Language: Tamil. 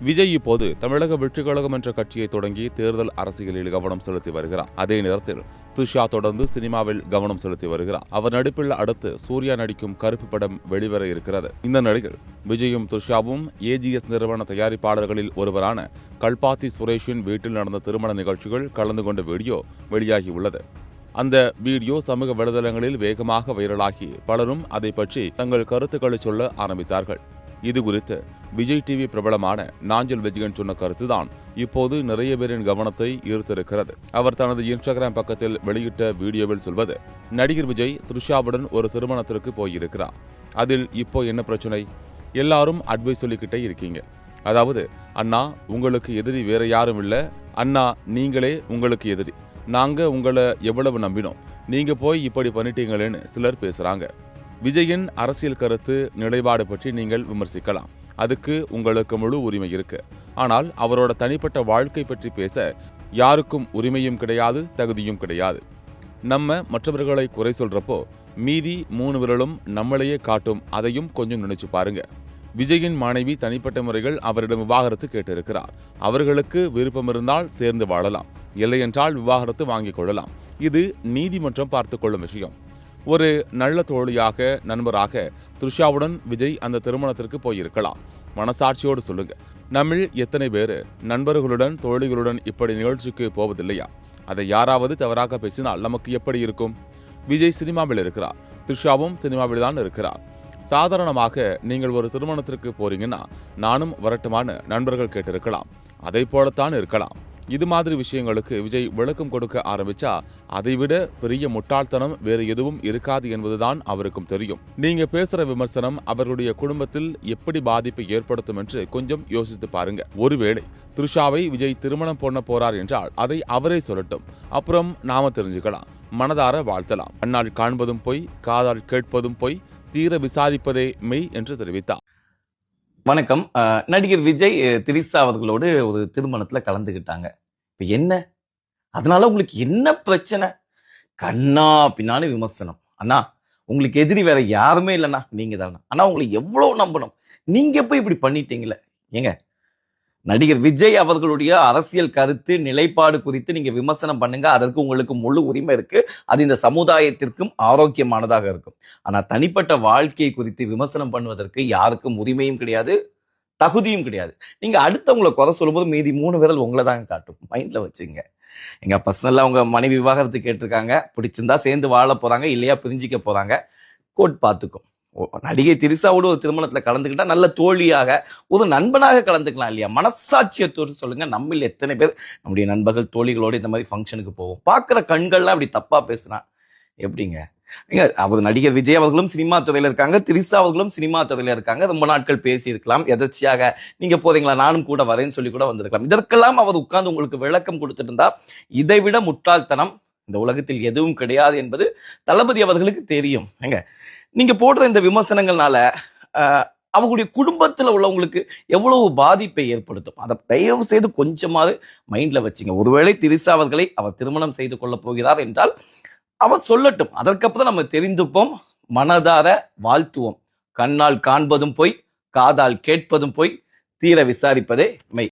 விஜய் இப்போது தமிழக வெற்றிக் கழகம் என்ற கட்சியை தொடங்கி தேர்தல் அரசியலில் கவனம் செலுத்தி வருகிறார். அதே நேரத்தில் த்ரிஷா தொடர்ந்து சினிமாவில் கவனம் செலுத்தி வருகிறார். அவர் நடிப்பில் அடுத்து சூர்யா நடிக்கும் கருப்பு படம் வெளிவர இருக்கிறது. இந்த நிலையில் விஜயும் த்ரிஷாவும் ஏஜிஎஸ் நிறுவன தயாரிப்பாளர்களில் ஒருவரான கல்பாத்தி சுரேஷின் வீட்டில் நடந்த திருமண நிகழ்ச்சிகள் கலந்து கொண்ட வீடியோ வெளியாகியுள்ளது. அந்த வீடியோ சமூக வலைதளங்களில் வேகமாக வைரலாகி பலரும் அதை பற்றி தங்கள் கருத்துக்களை சொல்ல ஆரம்பித்தார்கள். இதுகுறித்து விஜய் டிவி பிரபலமான நாஞ்சல் விஜயன் சொன்ன கருத்துதான் இப்போது நிறைய பேரின் கவனத்தை ஈர்த்திருக்கிறது. அவர் தனது இன்ஸ்டாகிராம் பக்கத்தில் வெளியிட்ட வீடியோவில் சொல்வது, நடிகர் விஜய் த்ரிஷாவுடன் ஒரு திருமணத்திற்கு போயிருக்கிறார். அதில் இப்போ என்ன பிரச்சனை? எல்லாரும் அட்வைஸ் சொல்லிக்கிட்டே இருக்கீங்க. அதாவது, அண்ணா உங்களுக்கு எதிரி வேற யாரும் இல்ல, அண்ணா நீங்களே உங்களுக்கு எதிரி, நாங்க உங்களை எவ்வளவு நம்பினோம், நீங்க போய் இப்படி பண்ணிட்டீங்களேன்னு சிலர் பேசுறாங்க. விஜயின் அரசியல் கருத்து நிலைப்பாடு பற்றி நீங்கள் விமர்சிக்கலாம், அதுக்கு உங்களுக்கு முழு உரிமை இருக்கு. ஆனால் அவரோட தனிப்பட்ட வாழ்க்கை பற்றி பேச யாருக்கும் உரிமையும் கிடையாது, தகுதியும் கிடையாது. நம்ம மற்றவர்களை குறை சொல்றப்போ மீதி 3 விரலும் நம்மளையே காட்டும். அதையும் கொஞ்சம் நினைச்சு பாருங்க. விஜயின் மனைவி தனிப்பட்ட முறைகள் அவரிடம் விவாகரத்து கேட்டிருக்கிறார். அவர்களுக்கு விருப்பம் இருந்தால் சேர்ந்து வாழலாம், இல்லையென்றால் விவாகரத்து வாங்கிக் கொள்ளலாம். இது நீதிமன்றம் பார்த்துக் கொள்ளும் விஷயம். ஒரு நல்ல தோழியாக, நண்பராக த்ரிஷாவுடன் விஜய் அந்த திருமணத்திற்கு போயிருக்கலாம். மனசாட்சியோடு சொல்லுங்க, நம்மில் எத்தனை பேர் நண்பர்களுடன் தோழிகளுடன் இப்படி நிகழ்ச்சிக்கு போவதில்லையா? அதை யாராவது தவறாக பேசினால் நமக்கு எப்படி இருக்கும்? விஜய் சினிமாவில் இருக்கிறார், த்ரிஷாவும் சினிமாவில் தான் இருக்கிறார். சாதாரணமாக நீங்கள் ஒரு திருமணத்திற்கு போறீங்கன்னா நானும் வரட்டுமான நண்பர்கள் கேட்டிருக்கலாம், அதை போலத்தான் இருக்கலாம். இது மாதிரி விஷயங்களுக்கு விஜய் விளக்கம் கொடுக்க ஆரம்பிச்சா அதைவிட பெரிய முட்டாள்தனம் வேறு எதுவும் இருக்காது என்பதுதான் அவருக்கும் தெரியும். நீங்க பேசுற விமர்சனம் அவர்களுடைய குடும்பத்தில் எப்படி பாதிப்பை ஏற்படுத்தும் என்று கொஞ்சம் யோசித்து பாருங்க. ஒருவேளை த்ரிஷாவை விஜய் திருமணம் பண்ண போறார் என்றால் அதை அவரே சொல்லட்டும், அப்புறம் நாம தெரிஞ்சுக்கலாம், மனதார வாழ்த்தலாம். கண்ணால் காண்பதும் பொய், காதால் கேட்பதும் பொய், தீர விசாரிப்பதே மெய் என்று தெரிவித்தார். வணக்கம். நடிகர் விஜய் திரிசா அவர்களோடு ஒரு திருமணத்துல கலந்துகிட்டாங்க. இப்ப என்ன, அதனால உங்களுக்கு என்ன பிரச்சனை? கண்ணா பின்னான்னு விமர்சனம். அண்ணா உங்களுக்கு எதிரி வேற யாருமே இல்லைண்ணா, நீங்க தானே. ஆனா உங்களை எவ்வளவு நம்பணும், நீங்க போய் இப்படி பண்ணிட்டீங்களே. ஏங்க, நடிகர் விஜய் அவர்களுடைய அரசியல் கருத்து நிலைப்பாடு குறித்து நீங்க விமர்சனம் பண்ணுங்க, அதற்கு உங்களுக்கு முழு உரிமை இருக்கு. அது இந்த சமுதாயத்திற்கும் ஆரோக்கியமானதாக இருக்கும். ஆனா தனிப்பட்ட வாழ்க்கையை குறித்து விமர்சனம் பண்ணுவதற்கு யாருக்கும் உரிமையும் கிடையாது, தகுதியும் கிடையாது. நீங்க அடுத்தவங்களை குறை சொல்லும்போது மீதி 3 விரல் உங்களை தாங்க காட்டும், மைண்ட்ல வச்சுங்க. எங்க பர்சனலா உங்க மனைவி விவாகரத்து கேட்டிருக்காங்க, பிடிச்சிருந்தா சேர்ந்து வாழ போறாங்க, இல்லையா பிரிஞ்சிக்க போறாங்க, கோர்ட் பார்த்துக்கும். நடிகை திரிசாவோடு ஒரு திருமணத்துல கலந்துக்கிட்டா நல்ல தோழியாக, ஒரு நண்பனாக கலந்துக்கலாம் இல்லையா? மனசாட்சியத்தோடு சொல்லுங்க. நம்மள எத்தனை பேர் நம்முடைய நண்பர்கள் தோழிகளோடு இந்த மாதிரி ஃபங்க்ஷனுக்கு போவோம், பார்க்குற கண்கள்லாம் அப்படி தப்பா பேசுனா எப்படிங்க? அவர் நடிகர் விஜய் அவர்களும் சினிமா துறையில இருக்காங்க, திரிசா அவர்களும் சினிமா துறையில இருக்காங்க. ரொம்ப நாட்கள் பேசி இருக்கலாம். எதர்ச்சியாக நீங்க போறீங்களா, நானும் கூட வரேன்னு சொல்லி கூட வந்திருக்கலாம். இதற்கெல்லாம் அவர் உட்கார்ந்து உங்களுக்கு விளக்கம் கொடுத்துட்டு இருந்தா இதைவிட முட்டாள்தனம் இந்த உலகத்தில் எதுவும் கிடையாது என்பது தளபதி அவர்களுக்கு தெரியும். ஏங்க, நீங்க போடுற இந்த விமர்சனங்கள்னால அவங்களுடைய குடும்பத்துல உள்ளவங்களுக்கு எவ்வளவு பாதிப்பை ஏற்படுத்தும், அதை தயவு செய்து கொஞ்சமாவது மைண்ட்ல வச்சுங்க. ஒருவேளை திரிசா அவர்களை அவர் திருமணம் செய்து கொள்ள போகிறார் என்றால் அவர் சொல்லட்டும், அதற்கப்புறம் நம்ம தெரிந்துப்போம், மனதார வாழ்த்துவோம். கண்ணால் காண்பதும் பொய், காதால் கேட்பதும் பொய், தீர விசாரிப்பதே மெய்.